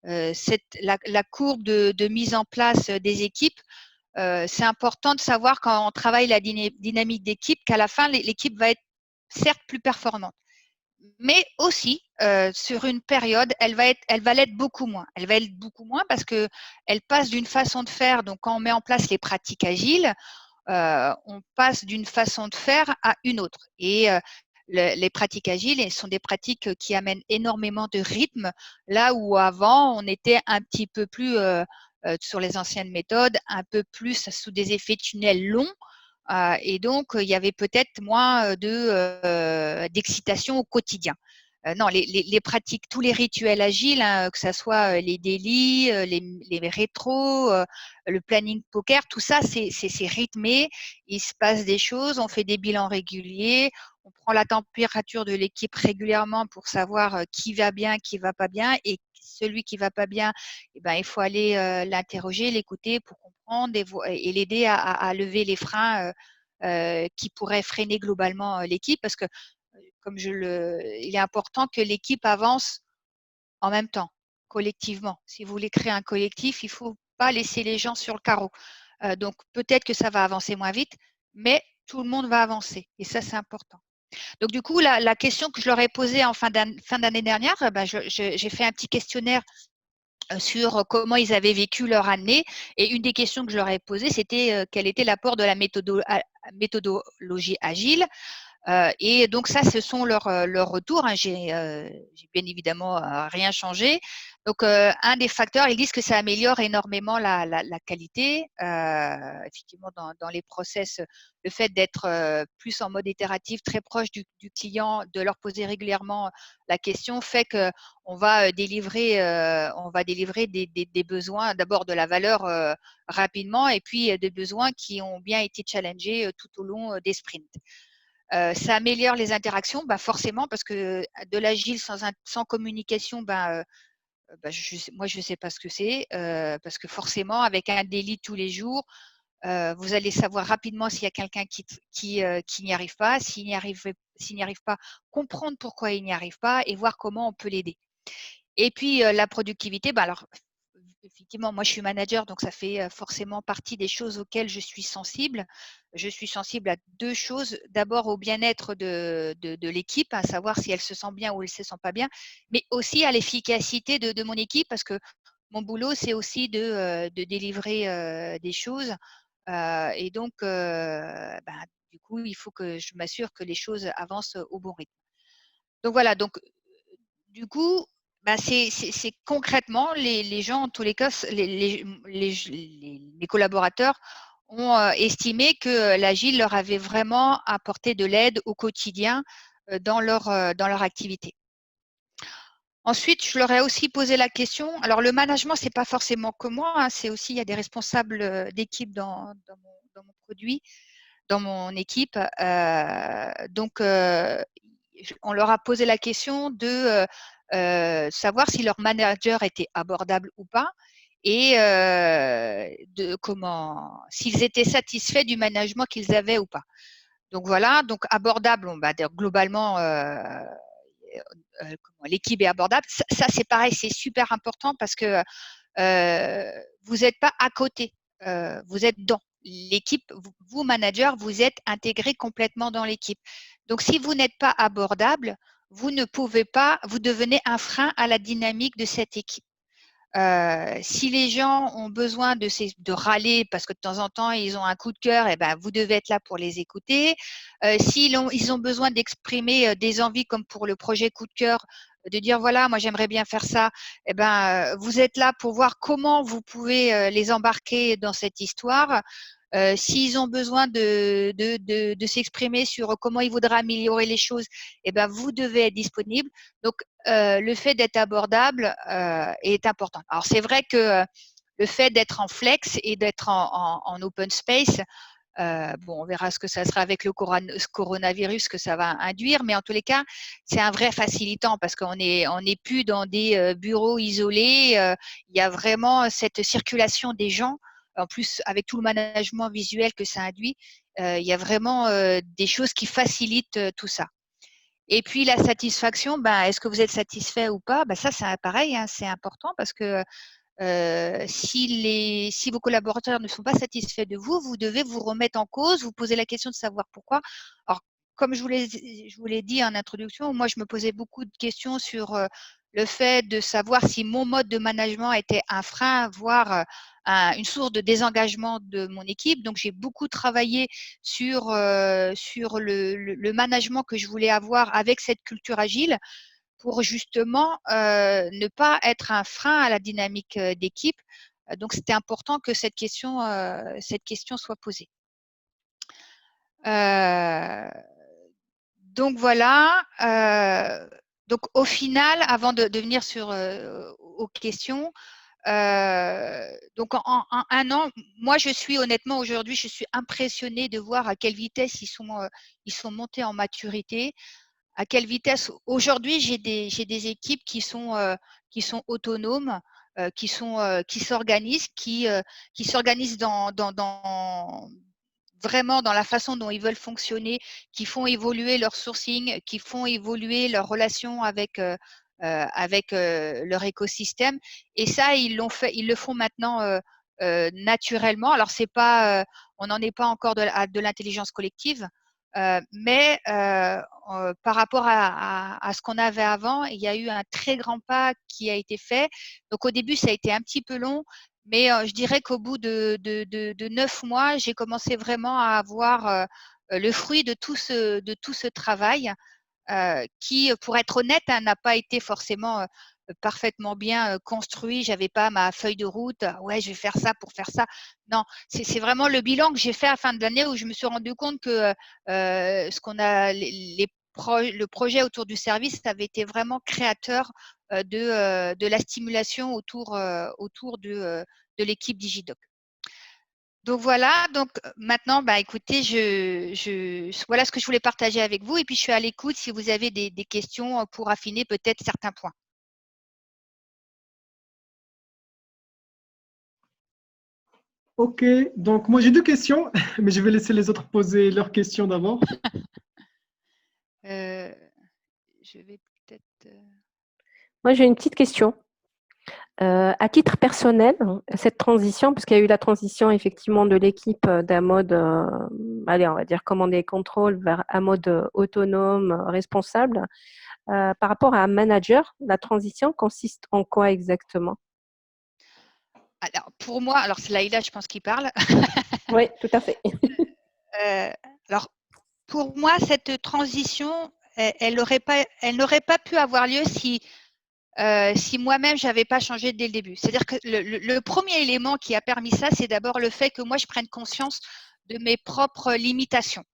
la courbe de mise en place des équipes. C'est important de savoir quand on travaille la dynamique d'équipe qu'à la fin, l'équipe va être certes plus performante, mais aussi sur une période, elle va l'être beaucoup moins. Elle va être beaucoup moins parce que elle passe d'une façon de faire. Donc, quand on met en place les pratiques agiles, on passe d'une façon de faire à une autre. Et les pratiques agiles sont des pratiques qui amènent énormément de rythme, là où avant, on était un petit peu plus, sur les anciennes méthodes, un peu plus sous des effets tunnels longs. Et donc, il y avait peut-être moins d'excitation au quotidien. Non, les pratiques, tous les rituels agiles, hein, que ce soit les daily, les rétros, le planning poker, tout ça, c'est rythmé. Il se passe des choses, on fait des bilans réguliers, on prend la température de l'équipe régulièrement pour savoir qui va bien, qui va pas bien. Et celui qui va pas bien, eh ben, il faut aller l'interroger, l'écouter pour comprendre et l'aider à lever les freins qui pourraient freiner globalement l'équipe. Parce que il est important que l'équipe avance en même temps, collectivement. Si vous voulez créer un collectif, il ne faut pas laisser les gens sur le carreau. Donc, peut-être que ça va avancer moins vite, mais tout le monde va avancer. Et ça, c'est important. Donc, du coup, la question que je leur ai posée en fin d'année dernière, j'ai fait un petit questionnaire sur comment ils avaient vécu leur année. Et une des questions que je leur ai posées, c'était quel était l'apport de la méthodologie agile. Et donc ça, ce sont leurs retours. Hein. J'ai bien évidemment rien changé. Donc un des facteurs, ils disent que ça améliore énormément la qualité. Effectivement, dans les process, le fait d'être plus en mode itératif, très proche du client, de leur poser régulièrement la question, fait que on va délivrer des besoins, d'abord de la valeur rapidement, et puis des besoins qui ont bien été challengés tout au long des sprints. Ça améliore les interactions, forcément, parce que de l'agile sans communication, moi, je ne sais pas ce que c'est, parce que forcément, avec un daily tous les jours, vous allez savoir rapidement s'il y a quelqu'un qui n'y arrive pas. S'il n'y arrive pas, comprendre pourquoi il n'y arrive pas et voir comment on peut l'aider. Et puis, la productivité, alors, effectivement, moi, je suis manager, donc ça fait forcément partie des choses auxquelles je suis sensible. Je suis sensible à deux choses. D'abord, au bien-être de l'équipe, à savoir si elle se sent bien ou elle ne se sent pas bien, mais aussi à l'efficacité de mon équipe, parce que mon boulot, c'est aussi de délivrer des choses. Et donc, du coup, il faut que je m'assure que les choses avancent au bon rythme. Donc voilà, donc du coup, c'est concrètement les gens, en tous les cas, les collaborateurs ont estimé que l'agile leur avait vraiment apporté de l'aide au quotidien dans leur activité. Ensuite, je leur ai aussi posé la question. Alors, le management, c'est pas forcément que moi, hein, c'est aussi il y a des responsables d'équipe dans mon produit, dans mon équipe. Donc, on leur a posé la question de savoir si leur manager était abordable ou pas, et s'ils étaient satisfaits du management qu'ils avaient ou pas. Donc voilà, donc abordable, globalement, l'équipe est abordable. Ça, c'est pareil, c'est super important parce que vous n'êtes pas à côté, vous êtes dans l'équipe, vous, manager, vous êtes intégré complètement dans l'équipe. Donc, si vous n'êtes pas abordable, vous ne pouvez pas, vous devenez un frein à la dynamique de cette équipe. Si les gens ont besoin de râler parce que de temps en temps ils ont un coup de cœur, vous devez être là pour les écouter. S'ils ont besoin d'exprimer des envies, comme pour le projet coup de cœur, de dire voilà, moi j'aimerais bien faire ça, vous êtes là pour voir comment vous pouvez les embarquer dans cette histoire. S'ils ont besoin de s'exprimer sur comment ils voudraient améliorer les choses, vous devez être disponible. Donc, le fait d'être abordable est important. Alors, c'est vrai que le fait d'être en flex et d'être en open space, on verra ce que ça sera avec le coronavirus que ça va induire, mais en tous les cas, c'est un vrai facilitant parce qu'on est plus dans des bureaux isolés. Il y a vraiment cette circulation des gens. En plus, avec tout le management visuel que ça induit, il y a vraiment des choses qui facilitent tout ça. Et puis la satisfaction, est-ce que vous êtes satisfait ou pas? Ça, c'est pareil, hein, c'est important parce que si vos collaborateurs ne sont pas satisfaits de vous, vous devez vous remettre en cause, vous poser la question de savoir pourquoi. Alors, comme je vous l'ai dit en introduction, moi, je me posais beaucoup de questions sur le fait de savoir si mon mode de management était un frein, voire une source de désengagement de mon équipe. Donc, j'ai beaucoup travaillé sur le management que je voulais avoir avec cette culture agile, pour justement ne pas être un frein à la dynamique d'équipe. Donc, c'était important que cette question soit posée. Donc, voilà. Donc, au final, avant de venir aux questions, donc en un an, moi, honnêtement, aujourd'hui, je suis impressionnée de voir à quelle vitesse ils sont montés en maturité. À quelle vitesse aujourd'hui j'ai des équipes qui sont autonomes, qui s'organisent, qui s'organisent vraiment dans la façon dont ils veulent fonctionner, qui font évoluer leur sourcing, qui font évoluer leur relation avec avec leur écosystème. Et ça, ils le font maintenant naturellement. Alors, c'est pas, on n'en est pas encore de l'intelligence collective, mais par rapport à ce qu'on avait avant, il y a eu un très grand pas qui a été fait. Donc, au début, ça a été un petit peu long, mais je dirais qu'au bout de 9 mois, j'ai commencé vraiment à avoir le fruit de tout ce travail qui, pour être honnête, hein, n'a pas été forcément parfaitement bien construit. J'avais pas ma feuille de route. Ouais, je vais faire ça pour faire ça. Non, c'est vraiment le bilan que j'ai fait à la fin de l'année où je me suis rendu compte que ce qu'on a, le projet autour du service avait été vraiment créateur de la stimulation autour de l'équipe Digidoc. Donc voilà, donc maintenant, bah, écoutez, voilà ce que je voulais partager avec vous et puis je suis à l'écoute si vous avez des questions pour affiner peut-être certains points. Ok, donc moi j'ai deux questions, mais je vais laisser les autres poser leurs questions d'abord. Je vais peut-être… Moi, j'ai une petite question. À titre personnel, cette transition, parce qu'il y a eu la transition effectivement de l'équipe d'un mode, allez, on va dire commande et contrôle vers un mode autonome, responsable. Par rapport à un manager, la transition consiste en quoi exactement? Alors, pour moi, alors c'est Laïla, je pense, qui parle. Oui, tout à fait. Alors, pour moi, cette transition, elle n'aurait pas pu avoir lieu si moi-même, je n'avais pas changé dès le début. C'est-à-dire que le premier élément qui a permis ça, c'est d'abord le fait que moi, je prenne conscience de mes propres limitations.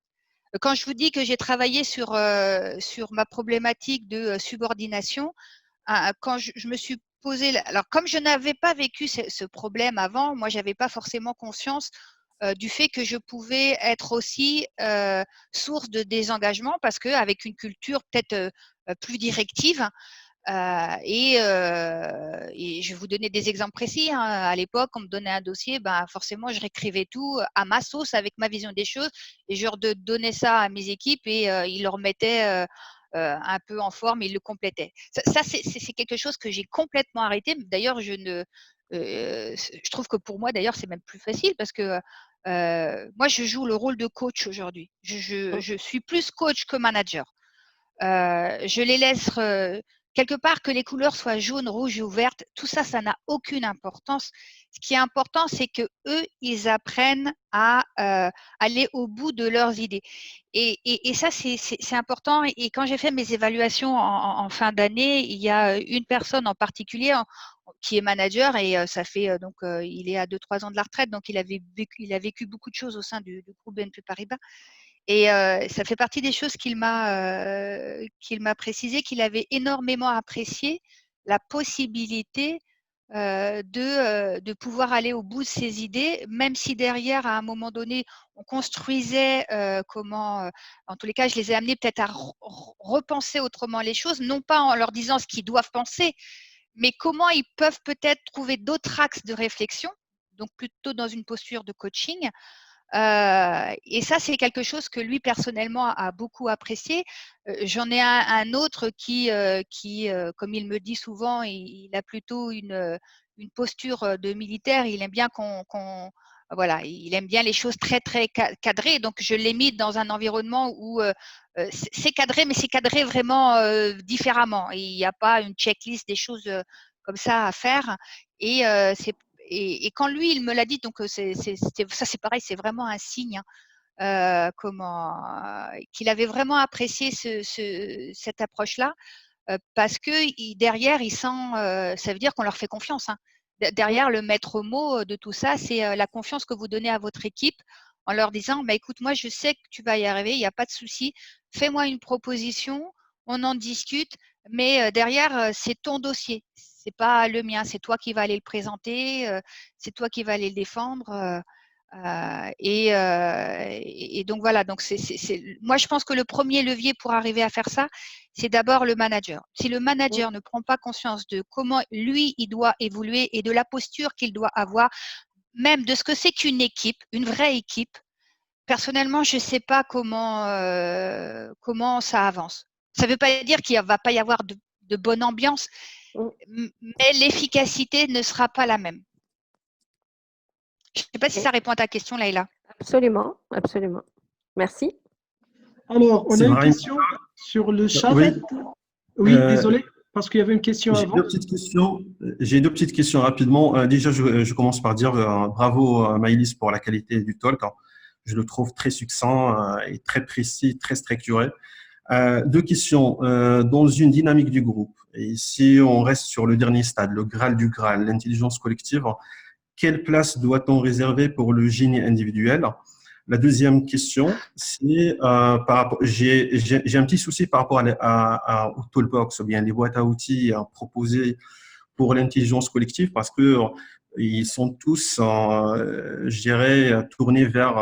Quand je vous dis que j'ai travaillé sur ma problématique de subordination, quand je me suis posé… Alors, comme je n'avais pas vécu ce problème avant, moi, je n'avais pas forcément conscience du fait que je pouvais être aussi source de désengagement parce qu'avec une culture peut-être plus directive, et je vais vous donner des exemples précis, hein. À l'époque, on me donnait un dossier, ben, forcément, je réécrivais tout à ma sauce avec ma vision des choses et je donnais ça à mes équipes et ils le remettaient un peu en forme, ils le complétaient. Ça c'est quelque chose que j'ai complètement arrêté. D'ailleurs, je trouve que pour moi, d'ailleurs, c'est même plus facile parce que moi, je joue le rôle de coach aujourd'hui. Je suis plus coach que manager. Je les laisse quelque part que les couleurs soient jaunes, rouges ou vertes. Tout ça, ça n'a aucune importance. Ce qui est important, c'est que eux, ils apprennent à aller au bout de leurs idées. Et ça, c'est important. Et quand j'ai fait mes évaluations en fin d'année, il y a une personne en particulier qui est manager et ça fait donc il est à 2-3 ans de la retraite, donc il a vécu beaucoup de choses au sein du groupe BNP Paribas. Et ça fait partie des choses qu'il m'a précisé, qu'il avait énormément apprécié la possibilité de pouvoir aller au bout de ses idées, même si derrière, à un moment donné, on construisait en tous les cas, je les ai amenés peut-être à repenser autrement les choses, non pas en leur disant ce qu'ils doivent penser, mais comment ils peuvent peut-être trouver d'autres axes de réflexion, donc plutôt dans une posture de coaching, et ça, c'est quelque chose que lui, personnellement, a beaucoup apprécié. J'en ai un autre qui comme il me dit souvent, il a plutôt une posture de militaire. Il aime bien voilà, il aime bien les choses très, très cadrées. Donc, je l'ai mis dans un environnement où c'est cadré, mais c'est cadré vraiment différemment. Il n'y a pas une checklist des choses comme ça à faire. Et et quand lui, il me l'a dit, donc ça c'est pareil, c'est vraiment un signe qu'il avait vraiment apprécié cette approche-là parce que derrière, il sent, ça veut dire qu'on leur fait confiance, hein. Derrière, le maître mot de tout ça, c'est la confiance que vous donnez à votre équipe en leur disant, bah, écoute, moi, je sais que tu vas y arriver, il n'y a pas de souci, fais-moi une proposition, on en discute, mais derrière, c'est ton dossier, c'est pas le mien, c'est toi qui vas aller le présenter, c'est toi qui vas aller le défendre. Et donc voilà, donc moi je pense que le premier levier pour arriver à faire ça, c'est d'abord le manager. Si le manager ne prend pas conscience de comment lui, il doit évoluer et de la posture qu'il doit avoir, même de ce que c'est qu'une équipe, une vraie équipe, personnellement, je ne sais pas comment ça avance. Ça ne veut pas dire qu'il ne va pas y avoir de bonne ambiance, mais l'efficacité ne sera pas la même. Je ne sais pas si ça répond à ta question, Leïla. Absolument, absolument. Merci. Alors, on a une Séverine, question sur le chat. oui. Oui, désolé, parce qu'il y avait une question J'ai avant. deux petites questions. J'ai deux petites questions rapidement. Déjà, je commence par dire bravo à Maëlys pour la qualité du talk. Je le trouve très succinct et très précis, très structuré. Deux questions. Dans une dynamique du groupe, et si on reste sur le dernier stade, le Graal du Graal, l'intelligence collective, quelle place doit-on réserver pour le génie individuel? La deuxième question, c'est par rapport, j'ai un petit souci par rapport au toolbox, ou bien les boîtes à outils proposées pour l'intelligence collective, parce que ils sont tous, je dirais, tournés vers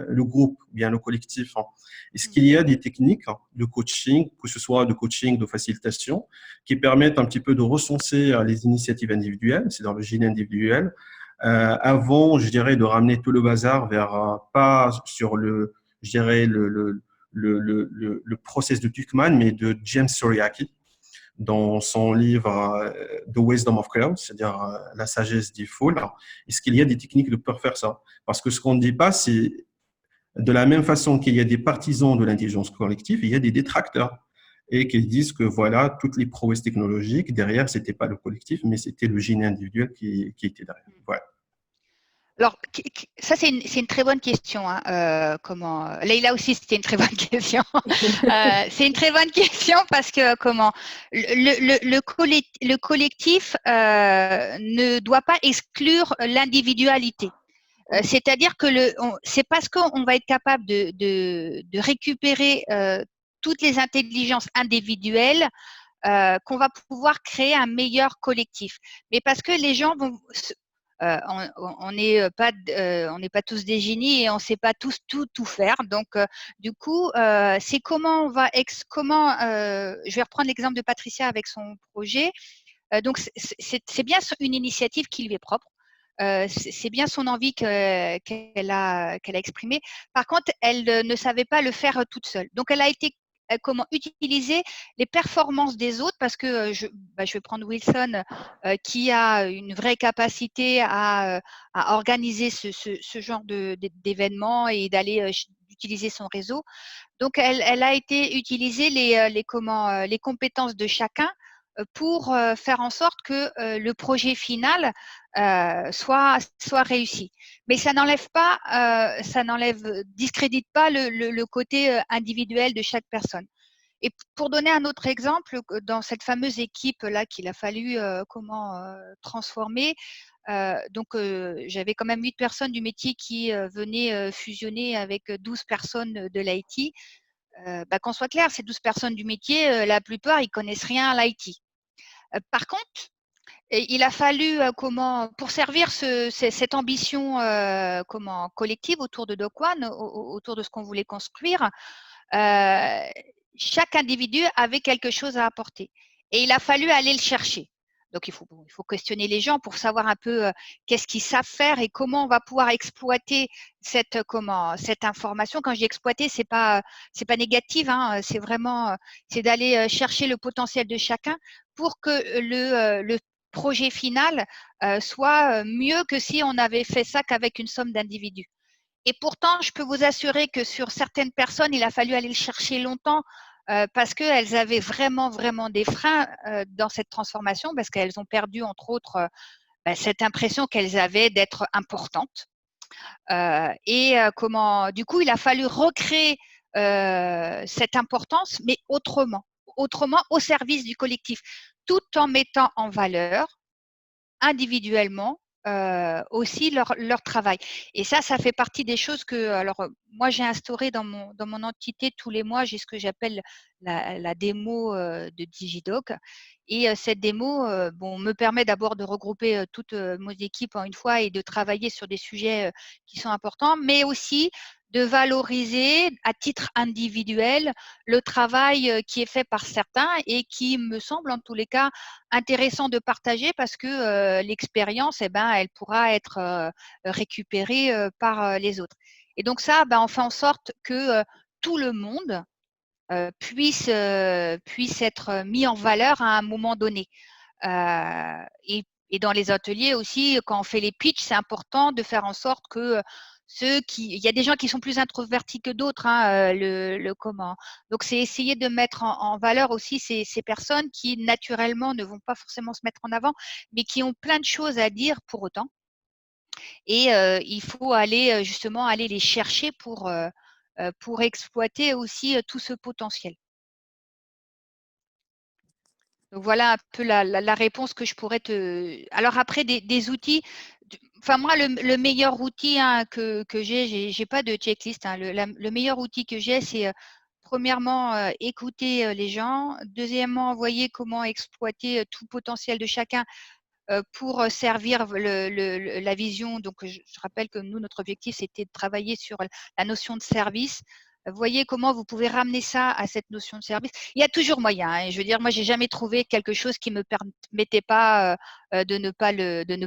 le groupe, ou bien le collectif. Est-ce qu'il y a des techniques de coaching, que ce soit de coaching, de facilitation, qui permettent un petit peu de recenser les initiatives individuelles, c'est dans le génie individuel, avant, je dirais, de ramener tout le bazar vers, pas sur le, je dirais, le process de Tuckman, mais de James Soriaki, dans son livre The Wisdom of Crowds, c'est-à-dire la sagesse des foules. Est-ce qu'il y a des techniques pour faire ça? Parce que ce qu'on ne dit pas, c'est de la même façon qu'il y a des partisans de l'intelligence collective, il y a des détracteurs et qui disent que voilà, toutes les prouesses technologiques, derrière, c'était pas le collectif, mais c'était le génie individuel qui était derrière. Voilà. Alors, ça, c'est une très bonne question. Leïla aussi, c'était une très bonne question. C'est une très bonne question parce que le collectif ne doit pas exclure l'individualité. C'est-à-dire que c'est parce qu'on va être capable de récupérer toutes les intelligences individuelles qu'on va pouvoir créer un meilleur collectif. Mais parce que les gens vont… on n'est pas tous des génies et on ne sait pas tous tout faire. Donc, du coup, c'est comment on va… je vais reprendre l'exemple de Patricia avec son projet. Donc, c'est bien une initiative qui lui est propre. C'est bien son envie qu'elle a exprimée. Par contre, elle ne savait pas le faire toute seule. Donc, elle a été comment utiliser les performances des autres parce que je vais prendre Wilson qui a une vraie capacité à organiser ce genre d'événements et d'aller utiliser son réseau. Donc, elle a été utiliser les compétences de chacun pour faire en sorte que le projet final soit réussi. Mais ça discrédite pas le côté individuel de chaque personne. Et pour donner un autre exemple, dans cette fameuse équipe là qu'il a fallu transformer, j'avais quand même 8 personnes du métier qui venaient fusionner avec 12 personnes de l'IT. Qu'on soit clair, ces 12 personnes du métier, la plupart, ils connaissent rien à l'IT. Par contre, il a fallu pour servir cette ambition collective autour de Doc One, autour de ce qu'on voulait construire, chaque individu avait quelque chose à apporter et il a fallu aller le chercher. Donc il faut questionner les gens pour savoir un peu qu'est-ce qu'ils savent faire et comment on va pouvoir exploiter cette information. Quand je dis exploiter, c'est pas négatif, hein, c'est vraiment c'est d'aller chercher le potentiel de chacun pour que le projet final soit mieux que si on avait fait ça qu'avec une somme d'individus. Et pourtant, je peux vous assurer que sur certaines personnes, il a fallu aller le chercher longtemps parce qu'elles avaient vraiment, vraiment des freins dans cette transformation parce qu'elles ont perdu, entre autres, cette impression qu'elles avaient d'être importantes. Du coup, il a fallu recréer cette importance, mais autrement au service du collectif, tout en mettant en valeur individuellement aussi leur travail. Et ça fait partie des choses que, alors moi j'ai instauré dans mon entité tous les mois, j'ai ce que j'appelle la démo de Digidoc. Et cette démo me permet d'abord de regrouper toutes mes équipes en une fois et de travailler sur des sujets qui sont importants, mais aussi de valoriser à titre individuel le travail qui est fait par certains et qui me semble en tous les cas intéressant de partager parce que l'expérience, elle pourra être récupérée par les autres. Et donc ça, on fait en sorte que tout le monde puisse être mis en valeur à un moment donné. Et dans les ateliers aussi, quand on fait les pitchs, c'est important de faire en sorte que il y a des gens qui sont plus introvertis que d'autres, hein, comment. Donc, c'est essayer de mettre en valeur aussi ces personnes qui, naturellement, ne vont pas forcément se mettre en avant, mais qui ont plein de choses à dire pour autant. Et il faut aller justement aller les chercher pour exploiter aussi tout ce potentiel. Donc voilà un peu la réponse que je pourrais te… Alors après, des outils, enfin moi, le meilleur outil, hein, que j'ai pas de checklist, hein, le meilleur outil que j'ai, c'est premièrement écouter les gens, deuxièmement, voyez comment exploiter tout potentiel de chacun pour servir la vision. Donc, je rappelle que nous, notre objectif, c'était de travailler sur la notion de service. Voyez comment vous pouvez ramener ça à cette notion de service. Il y a toujours moyen, hein. Je veux dire, moi, j'ai jamais trouvé quelque chose qui me permettait pas de ne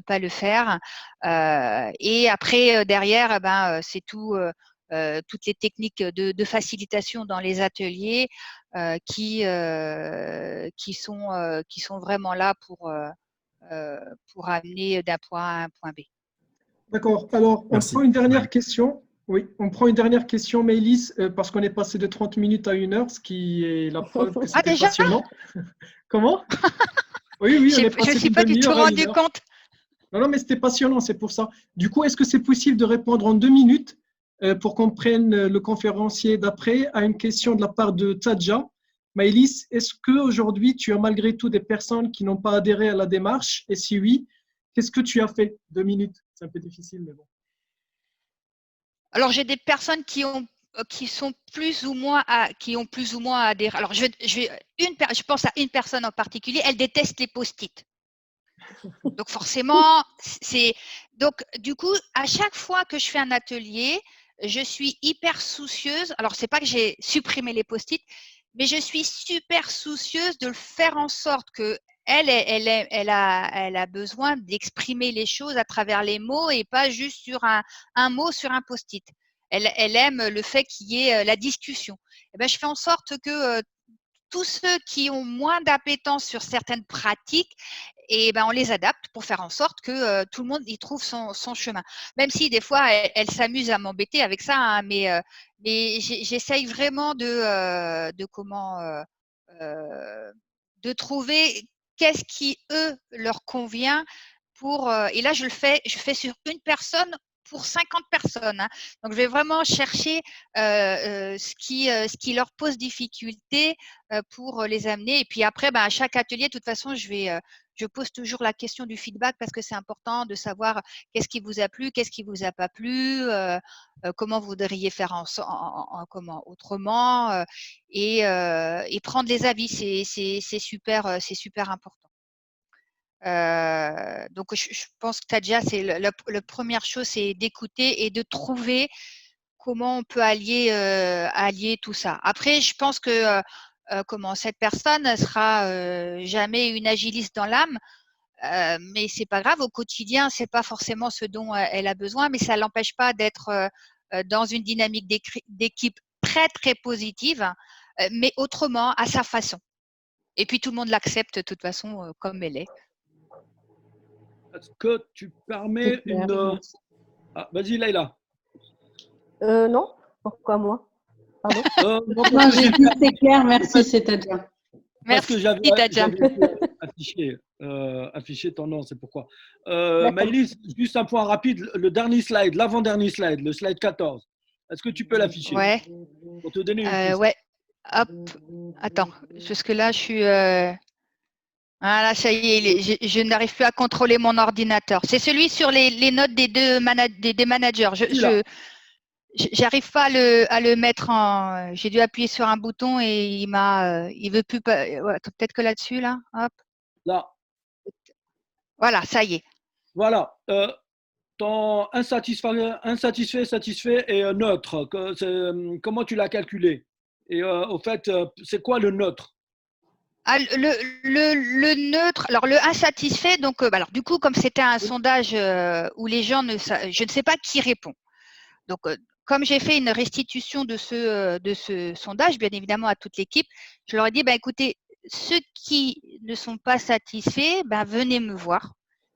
pas le faire. Et après, derrière, c'est tout. Toutes les techniques de facilitation dans les ateliers qui sont vraiment là pour amener d'un point A à un point B. D'accord. Alors, on Merci. prend une dernière question. Oui, on prend une dernière question, Maëlys, parce qu'on est passé de 30 minutes à 1 heure, ce qui est la preuve que c'était déjà passionnant. Comment? Oui, on est je ne passé me suis d'une pas du tout demi-heure à 1 rendu heure. compte. Non, mais c'était passionnant, c'est pour ça. Du coup, est-ce que c'est possible de répondre en 2 minutes pour qu'on prenne le conférencier d'après à une question de la part de Tadja? Maëlys, est-ce qu'aujourd'hui, tu as malgré tout des personnes qui n'ont pas adhéré à la démarche? Et si oui, qu'est-ce que tu as fait? 2 minutes, c'est un peu difficile, mais bon. Alors, j'ai des personnes qui sont plus ou moins adhéré. Alors, je pense à une personne en particulier, elle déteste les post-it. Donc, forcément, donc, du coup, à chaque fois que je fais un atelier, je suis hyper soucieuse. Alors, c'est pas que j'ai supprimé les post-it, mais je suis super soucieuse de le faire en sorte que elle a besoin d'exprimer les choses à travers les mots et pas juste sur un mot sur un post-it. Elle aime le fait qu'il y ait la discussion. Et ben, je fais en sorte que tous ceux qui ont moins d'appétence sur certaines pratiques, et ben on les adapte pour faire en sorte que tout le monde y trouve son chemin. Même si des fois elle s'amuse à m'embêter avec ça, hein, mais j'essaye vraiment de trouver qu'est-ce qui eux leur convient et là je fais sur une personne pour 50 personnes, hein. Donc je vais vraiment chercher ce qui leur pose difficulté pour les amener. Et puis après, à chaque atelier, de toute façon, je pose toujours la question du feedback parce que c'est important de savoir qu'est-ce qui vous a plu, qu'est-ce qui vous a pas plu, comment vous voudriez faire autrement, et prendre les avis, c'est super important. Donc, je pense que Tadja, c'est la première chose, c'est d'écouter et de trouver comment on peut allier tout ça. Après, je pense que cette personne ne sera jamais une agiliste dans l'âme, mais c'est pas grave. Au quotidien, c'est pas forcément ce dont elle a besoin, mais ça l'empêche pas d'être dans une dynamique d'équipe très très positive, mais autrement, à sa façon. Et puis tout le monde l'accepte de toute façon comme elle est. Est-ce que tu permets une… Ah, vas-y, Leïla. Non, pourquoi moi? Pardon. Non, j'ai dit c'est clair, merci, c'est Tadja. Parce que Merci, Tadja. afficher ton nom, c'est pourquoi. Maëlys, juste un point rapide, le dernier slide, l'avant-dernier slide, le slide 14. Est-ce que tu peux l'afficher? Ouais. Pour te donner une piste. Ouais. Hop. Attends. Jusque-là, je suis… Voilà, ça y est, je n'arrive plus à contrôler mon ordinateur. C'est celui sur les notes des des managers. J'arrive pas à le mettre en… J'ai dû appuyer sur un bouton et il veut plus… Ouais, peut-être que là-dessus, là. Hop. Là. Voilà, ça y est. Voilà. Ton insatisfait, satisfait et neutre, comment tu l'as calculé? Et au fait, c'est quoi le neutre? Le neutre, alors le insatisfait, donc alors du coup, comme c'était un sondage où les gens je ne sais pas qui répond. Donc comme j'ai fait une restitution de ce sondage, bien évidemment, à toute l'équipe, je leur ai dit, écoutez, ceux qui ne sont pas satisfaits, venez me voir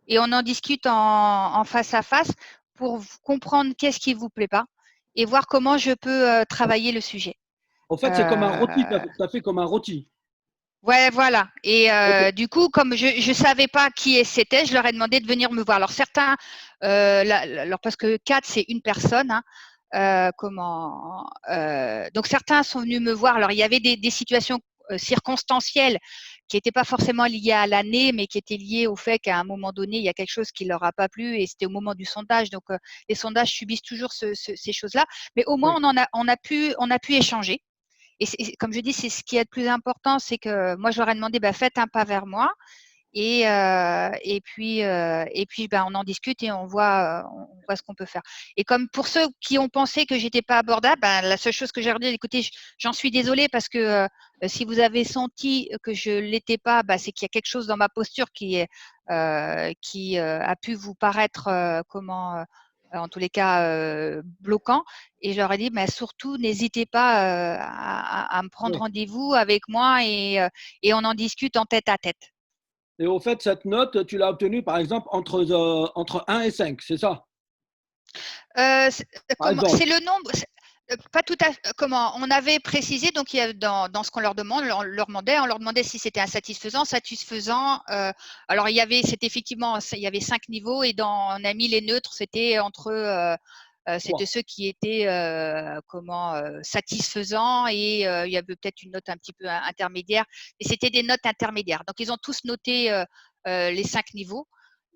et on en discute en face à face pour comprendre qu'est-ce qui ne vous plaît pas et voir comment je peux travailler le sujet. En fait, c'est comme un rôti, tu as fait comme un rôti. Ouais, voilà. Et Ok. du coup, comme je savais pas qui c'était, je leur ai demandé de venir me voir. Alors certains, parce que 4, c'est une personne, hein, donc certains sont venus me voir. Alors il y avait des situations circonstancielles qui n'étaient pas forcément liées à l'année, mais qui étaient liées au fait qu'à un moment donné, il y a quelque chose qui leur a pas plu et c'était au moment du sondage. Donc les sondages subissent toujours ces choses-là. Mais au moins, Oui. on a pu échanger. Et comme je dis, c'est ce qui est le plus important, c'est que moi, je leur ai demandé, faites un pas vers moi. Et puis, on en discute et on voit ce qu'on peut faire. Et comme pour ceux qui ont pensé que j'étais pas abordable, la seule chose que j'ai dit, écoutez, j'en suis désolée parce que si vous avez senti que je l'étais pas, c'est qu'il y a quelque chose dans ma posture qui a pu vous paraître en tous les cas bloquant. Et je leur ai dit, surtout, n'hésitez pas à me prendre Oui. rendez-vous avec moi et on en discute en tête à tête. Et au fait, cette note, tu l'as obtenue, par exemple, entre 1 et 5, c'est ça? C'est Par exemple. le nombre, pas tout à fait. On avait précisé, donc il y a dans ce qu'on leur demande, on leur demandait si c'était insatisfaisant, satisfaisant. Alors c'était effectivement, il y avait 5 niveaux et on a mis les neutres, c'était entre c'était ceux qui étaient satisfaisants et il y avait peut-être une note un petit peu intermédiaire, mais c'était des notes intermédiaires. Donc ils ont tous noté les 5 niveaux.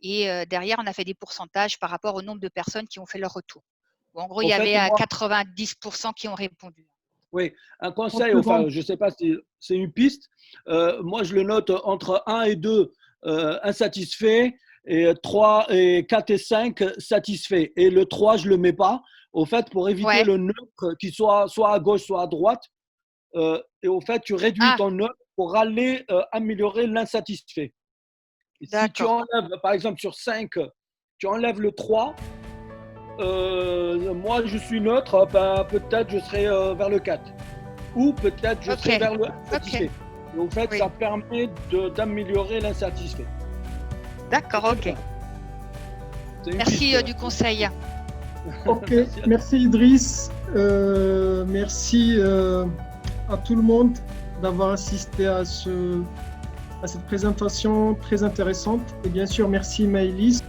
Et derrière, on a fait des pourcentages par rapport au nombre de personnes qui ont fait leur retour. En gros, il y avait 90% qui ont répondu. Oui, un conseil, enfin, je ne sais pas si c'est une piste. Moi, je le note entre 1 et 2 insatisfaits et 3 et 4 et 5 satisfaits. Et le 3, je ne le mets pas, au fait, pour éviter le neutre qui soit à gauche, soit à droite. Et au fait, tu réduis ton neutre pour aller améliorer l'insatisfait. Si tu enlèves, par exemple, sur 5, tu enlèves le 3, moi je suis neutre, peut-être je serai vers le 4. Ou peut-être je serai vers le insatisfait. Et au fait, ça permet d'améliorer l'insatisfait. D'accord, ok. Merci du conseil. Ok, merci Idriss. Merci à tout le monde d'avoir assisté à cette présentation très intéressante. Et bien sûr, merci Maëlys.